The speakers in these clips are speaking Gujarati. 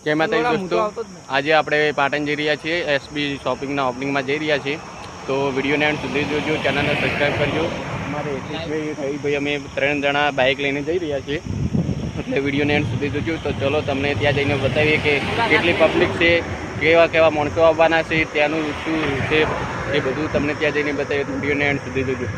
જય માતાજી દોસ્તો, આજે આપણે પાટણ જઈ રહ્યા છીએ. એસબી શોપિંગના ઓપનિંગમાં જઈ રહ્યા છીએ. તો વિડીયોને એન્ડ સુધી જોજો, ચેનલને સબસ્ક્રાઈબ કરજો. અમારે રહીભાઈ અમે 3 જણા બાઇક લઈને જઈ રહ્યા છીએ, એટલે વિડીયોને એન્ડ સુધી જોજો. તો ચલો તમને ત્યાં જઈને બતાવીએ કે કેટલી પબ્લિક છે, કેવા કેવા માણસો આવવાના છે, ત્યાંનું શું છે એ બધું તમને ત્યાં જઈને બતાવીએ. તો વિડીયોને એન્ડ સુધી જોજો.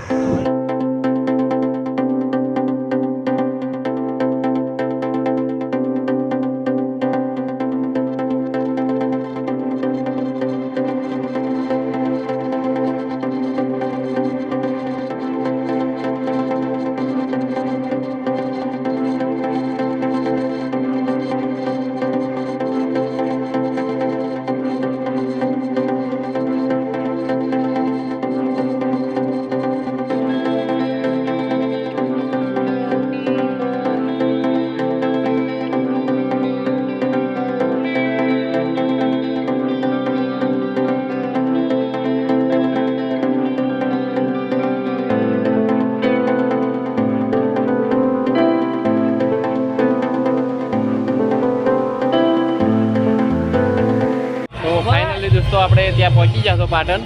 દોસ્તો આપણે ત્યાં પહોંચી જશો પાટણ.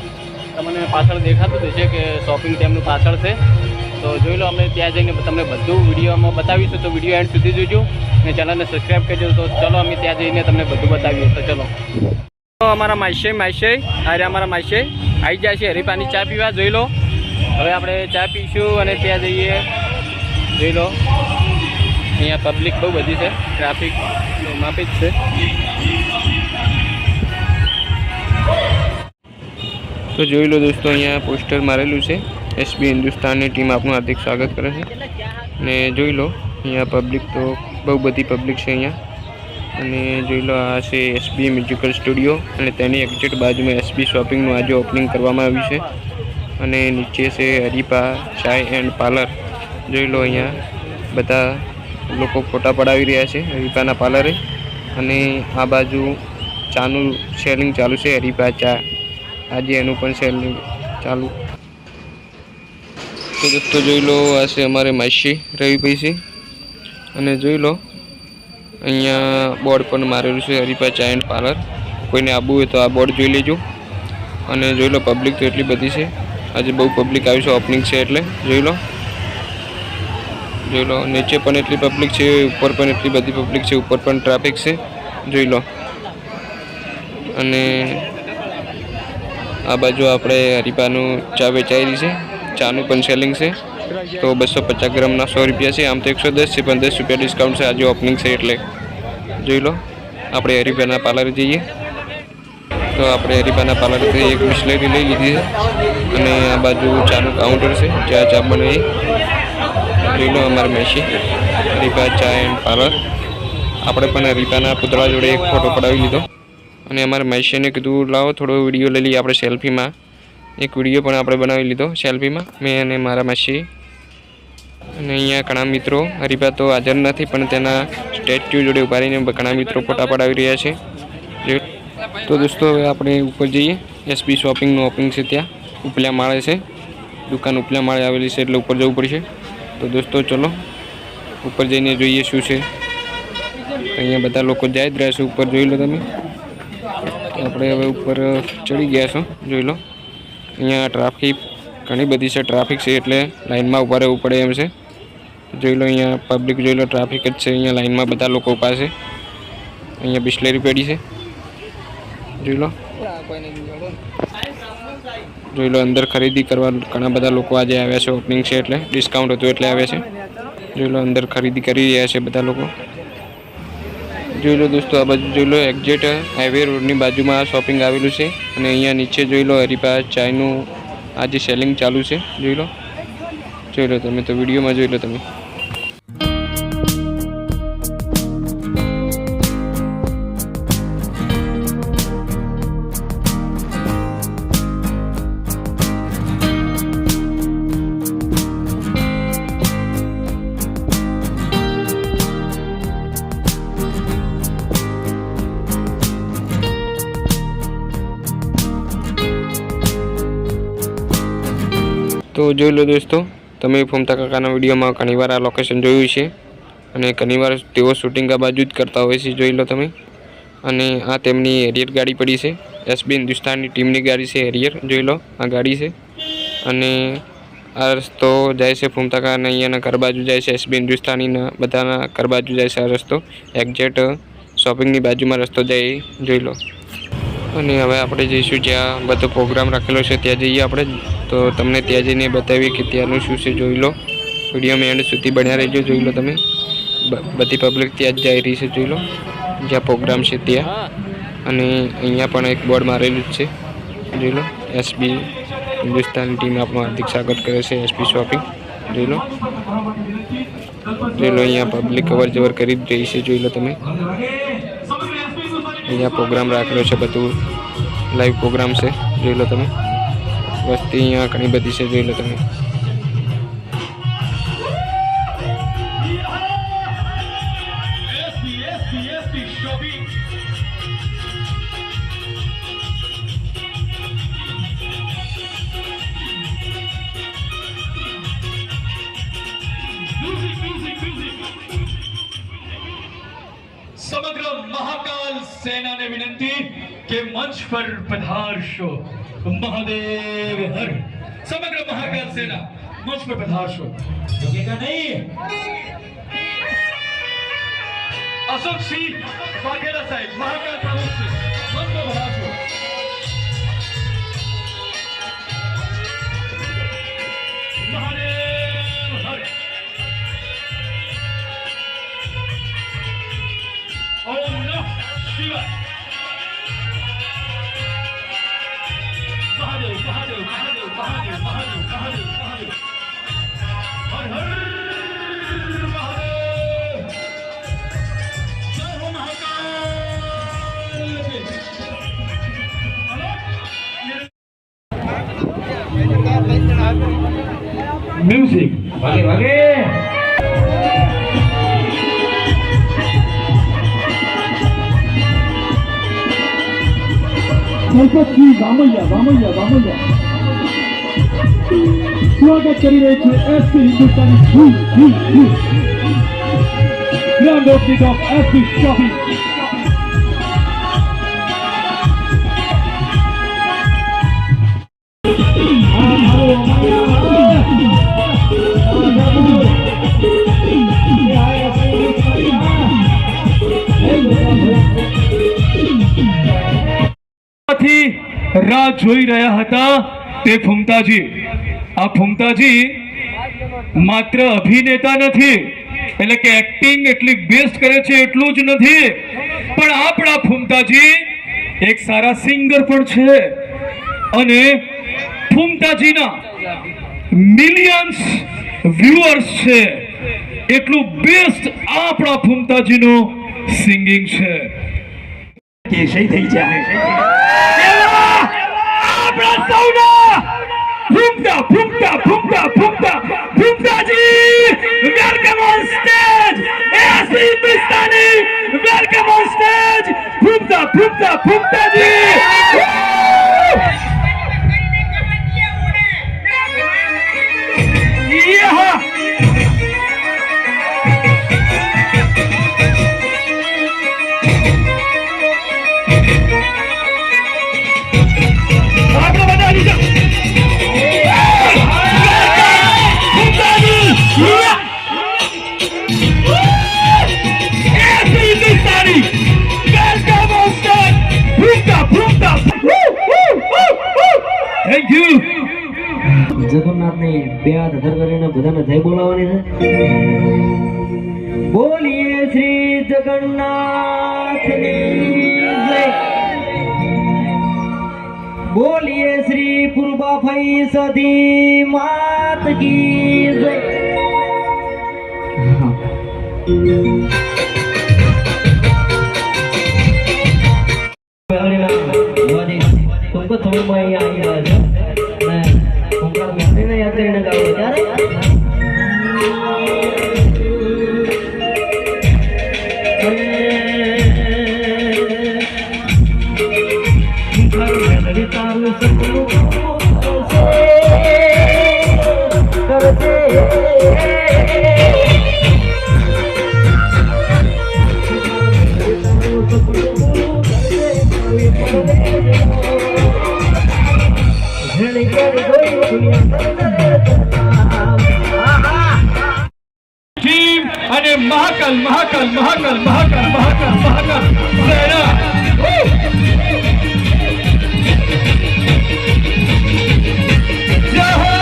તમને પાછળ દેખાતું હશે કે શોપિંગ તેમનું પાછળ છે. તો જોઈ લો, અમે ત્યાં જઈને તમને બધું વિડીયોમાં બતાવીશું. તો વિડીયો એન્ડ સુધી જોજો અને ચેનલને સબસ્ક્રાઈબ કરજો. તો ચલો અમે ત્યાં જઈને તમને બધું બતાવીએ. તો ચલો, અમારા માસી અરે અમારા માસી આવી જાય છે હરીપાની ચા પીવા. જોઈ લો, હવે આપણે ચા પીશું અને ત્યાં જઈએ. જોઈ લો, અહીંયા પબ્લિક બહુ બધી છે, ટ્રાફિક માફી જ છે. તો જોઈ લો દોસ્તો, અહીંયા પોસ્ટર મારેલું છે. એસબી હિન્દુસ્તાનની ટીમ આપનું હાર્દિક સ્વાગત કરે છે. અને જોઈ લો, અહીંયા પબ્લિક તો બહુ બધી પબ્લિક છે અહીંયા. અને જોઈ લો, આ છે એસબી મ્યુઝિકલ સ્ટુડિયો અને તેની એક્ઝેક્ટ બાજુમાં એસબી શોપિંગનું આજે ઓપનિંગ કરવામાં આવ્યું છે. અને નીચે છે હરીપા ચાય એન્ડ પાર્લર. જોઈ લો, અહીંયા બધા લોકો ફોટા પડાવી રહ્યા છે હરીપાના પાર્લરે. અને આ બાજુ ચાનું સેલિંગ ચાલુ છે, હરીપા ચા. આજે એનું પણ સેલિંગ ચાલુ. તો દોસ્તો જોઈ લો, આ છે અમારે માસી રવિભાઈ છે. અને જોઈ લો, અહીંયા બોર્ડ પણ મારેલું છે હરીપા ચા એન્ડ પાર્લર. કોઈને આવવું હોય તો આ બોર્ડ જોઈ લેજો. અને જોઈ લો, પબ્લિક તો એટલી બધી છે, આજે બહુ પબ્લિક આવી છે ઓપનિંગ છે એટલે. જોઈ લો, નીચે પણ એટલી પબ્લિક છે, ઉપર પણ એટલી બધી પબ્લિક છે, ઉપર પણ ટ્રાફિક છે. જોઈ લો, અને આ બાજુ આપણે હરીપાનું ચા વેચાઈ રહી છે, ચાનું પણ સેલિંગ છે. તો 250 ગ્રામના 100 રૂપિયા છે. આમ તો 110 છે, પણ 10 રૂપિયા ડિસ્કાઉન્ટ છે, આજે ઓપનિંગ છે એટલે. જોઈ લો, આપણે હરીપાના પાર્લરે જઈએ. તો આપણે હરીપાના પાર્લરથી એક બિસ્લેરી લઈ લીધી છે. અને આ બાજુ ચાનું કાઉન્ટર છે, જ્યાં ચા બને. જોઈ લો, અમારે મેસી હરીપા ચા એન્ડ પાર્લર. આપણે પણ હરીપાના પુતળા જોડે એક ફોટો પડાવી લીધો. અને અમારા માસીને કીધું લાવો થોડો વિડીયો લઈ લઈએ આપણે સેલ્ફીમાં. એક વિડીયો પણ આપણે બનાવી લીધો સેલ્ફીમાં, મેં અને મારા માસી. અને અહીંયા ઘણા મિત્રો, હરીપા તો હાજર નથી પણ તેના સ્ટેચ્યુ જોડે ઉભા રહીને ઘણા મિત્રો ફોટા પડાવી રહ્યા છે. તો દોસ્તો હવે આપણે ઉપર જઈએ. એસબી શોપિંગનું ઓપનિંગ છે, ત્યાં ઉપલા માળે છે દુકાન, ઉપલા માળે આવેલી છે એટલે ઉપર જવું પડશે. તો દોસ્તો ચલો ઉપર જઈને જોઈએ શું છે. અહીંયા બધા લોકો જાય જ રહ્યા છે ઉપર, જોઈ લો તમે. આપણે હવે ઉપર ચડી ગયા છો. જોઈ લો, અહીંયા ટ્રાફિક ઘણી બધી છે, ટ્રાફિક છે એટલે લાઇનમાં ઊભા રહેવું પડે એમ છે. જોઈ લો, અહીંયા પબ્લિક જોઈ લો, ટ્રાફિક જ છે. અહીંયા લાઇનમાં બધા લોકો ઊભા છે. અહીંયા બિસ્લેરી પેઢી છે. જોઈ લો, અંદર ખરીદી કરવા ઘણા બધા લોકો આજે આવ્યા છે. ઓપનિંગ છે એટલે ડિસ્કાઉન્ટ હતું એટલે આવ્યા છે. જોઈ લો, અંદર ખરીદી કરી રહ્યા છે બધા લોકો. જોઈ લો દોસ્તો, આ બાજુ જોઈ લો, એક્ઝેક્ટ હાઈવે રોડની બાજુમાં આ શોપિંગ આવેલું છે. અને અહીંયા નીચે જોઈ લો, હરીપા ચાયનું આજે સેલિંગ ચાલુ છે. જોઈ લો તમે, તો વિડીયોમાં જોઈ લો તમે. तो જોઈ લો દોસ્તો, તમે ફોમતા કાકાના વિડીયોમાં ઘણીવાર આ લોકેશન જોયું છે અને ઘણીવાર તેઓ શૂટિંગ આ બાજુ જ કરતા હોય છે. જોઈ લો તમે, અને આ તેમની હેરિયર ગાડી પડી છે. એસબી હિન્દુસ્તાનની ટીમની ગાડી છે હેરિયર, જોઈ લો આ ગાડી છે. અને આ રસ્તો જાય છે ફૂમતાકા અને અહીંયાના ઘર બાજુ જાય છે. એસબી હિન્દુસ્તાનીના બધાના ઘર બાજુ જાય છે આ રસ્તો. એક્ઝેક્ટ શોપિંગની બાજુમાં રસ્તો જાય જોઈ લો. અને હવે આપણે જઈશું જ્યાં બધો પ્રોગ્રામ રાખેલો છે ત્યાં જઈએ આપણે. તો તમને ત્યાં જઈને બતાવીએ કે ત્યાંનું શું છે જોઈ લો. વિડીયોમાં એન્ડ સુધી બન્યા રહેજો, જોઈ લો તમે. બધી પબ્લિક ત્યાં જ જઈ રહી છે જોઈ લો, જ્યાં પ્રોગ્રામ છે ત્યાં. અને અહીંયા પણ એક બોર્ડ મારેલું જ છે જોઈ લો. એસબી હિન્દુસ્તાની ટીમ આપણું હાર્દિક સ્વાગત કરે છે એસપી શોપિંગ જોઈ લો. જોઈ લો અહીંયા પબ્લિક અવર જવર કરી જ રહી છે જોઈ લો તમે. અહીંયા પ્રોગ્રામ રાખેલો છે, બધું લાઈવ પ્રોગ્રામ છે જોઈ લો તમે. વસ્તી અહીંયા ઘણી બધી છે જોઈ લો તમે. समग्र महाकाल सेना ने विनंती के मंच पर पधारशो महादेव हर. समग्र महाकाल सेना मंच पर पधारशो. रुकेगा नहीं. अशोक सिंह वाघेला साहेब महाकाल प्रमुख से मंच पर पधारशो. महादेव हर. ओम नमः शिवाय. महादेव महादेव महादेव महादेव महादेव महादेव महादेव. हर हर महादेव. जय हो महाकाल की. म्यूजिक भागे भागे. श्री रामैया रामैया रामैया स्वागत કરી રહી છે SP Hindustani grand opening of SP shopping. રાહ જોઈ રહ્યા હતા તે ફૂમતાજી. આ ફૂમતાજી માત્ર અભિનેતા નથી, એટલે કે એક્ટિંગ એટલી બેસ્ટ કરે છે એટલું જ નથી, પણ આપણા ફૂમતાજી એક સારા સિંગર પણ છે. અને ફૂમતાજીના મિલિયન્સ વ્યુઅર્સ છે, એટલું બેસ્ટ આપણા ફૂમતાજીનું સિંગિંગ છે. કેસઈ થઈ જાય આપણા સૌના ફૂમતા ફૂમતા ફૂમતા ફૂમતા ફૂમતાજી. Welcome on stage SP Hindustani. Welcome on stage ફૂમતા ફૂમતા ફૂમતાજી. Thank you. જગન્નાથની બે હાથ અધર કરીને બધાને જય બોલાવવાની છે. બોલીએ શ્રી જગન્નાથની જય. બોલીએ શ્રી પૂર્વાભાઈ સધી માત કી જય. तुमको थोड़ी मैं आई आज मैं तुमका महीने में याद रहने का विचार ઘણી કરી કોઈ દુનિયા ટીમ અને મહાકાલ મહાકાલ મહાકાલ મહાકાલ મહાકાલ મહાકાલ સેના જય હો!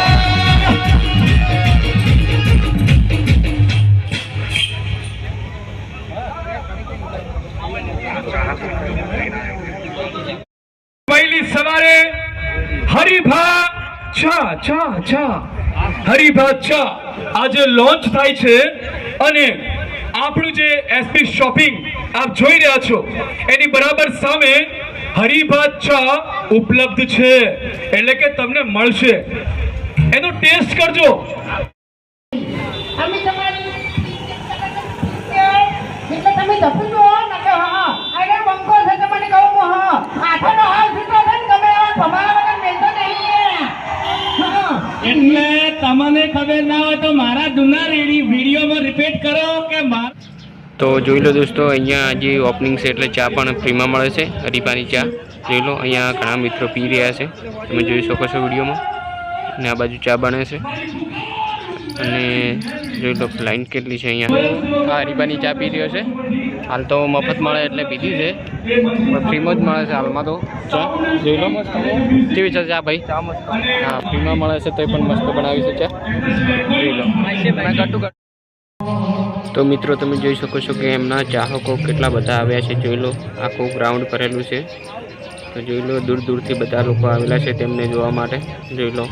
પહેલી સવારે હરિભા ચા ચા ચા હરિભા ચા આજે લોન્ચ થાય છે અને આપણું જે એસપી શોપિંગ આપ જોઈ રહ્યા છો એની બરાબર સામે હરિભા ચા ઉપલબ્ધ છે એટલે કે તમને મળશે એનો ટેસ્ટ કરજો અમે તમારી એટલે તમે જપું છો ને કે હા અરે બંકો છે તમને કહું હા આઠનો હાલ સીધો છે ને તમે તમારા વગર મેલતો નહીં હા એટલે તમને ખબર ના હોય તો મારા જૂના વિડીયોમાં રિપીટ કરો કે તો જોઈ લો દોસ્તો, અહીંયા આજે ઓપનિંગ છે એટલે ચા પણ ફ્રીમાં મળે છે. હરીફાની ચા જોઈ લો. અહીંયા ઘણા મિત્રો પી રહ્યા છે, તમે જોઈ શકો છો વિડીયોમાં. અને આ બાજુ ચા બને છે અને જોઈ લો લાઈન કેટલી છે અહીંયા. આ હરીફાની ચા પી રહ્યો છે. હાલ તો મફત મળે એટલે પીધી છે, પણ ફ્રીમાં જ મળે છે હાલમાં તો ચા. જોઈ લો કેવી છે ચા ભાઈ? હા, ફ્રીમાં મળે છે તો પણ મસ્ત બનાવી છે ચા. જોઈ લો. તો મિત્રો તમે જોઈ શકો છો કે એમના ચાહકો કેટલા બધા આવ્યા છે. જોઈ લો, આખું ગ્રાઉન્ડ ભરેલું છે. તો જોઈ લો, દૂર દૂરથી બધા લોકો આવેલા છે તેમને જોવા માટે. જોઈ લો.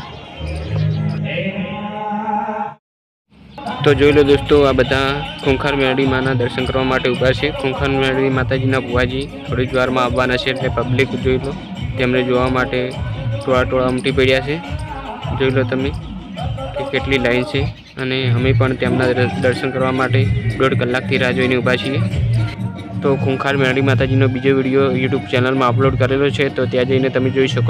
તો જોઈ લો દોસ્તો, આ બધા ખૂંખાર મેરડી માના દર્શન કરવા માટે ઊભા છે. ખૂંખાર મેરડી માતાજીના બુવાજી થોડી જ વારમાં આવવાના છે, એટલે પબ્લિક જોઈ લો તેમને જોવા માટે ટોળા ઉમટી પડ્યા છે. જોઈ લો તમે કે કેટલી લાઈન છે. અને અમે પણ તેમના દર્શન કરવા માટે 1.5 કલાકથી રાહ જોઈને ઊભા છીએ. તો ખૂંખાર મેરડી માતાજીનો બીજો વિડીયો યુટ્યુબ ચેનલમાં અપલોડ કરેલો છે, તો ત્યાં જઈને તમે જોઈ શકો છો.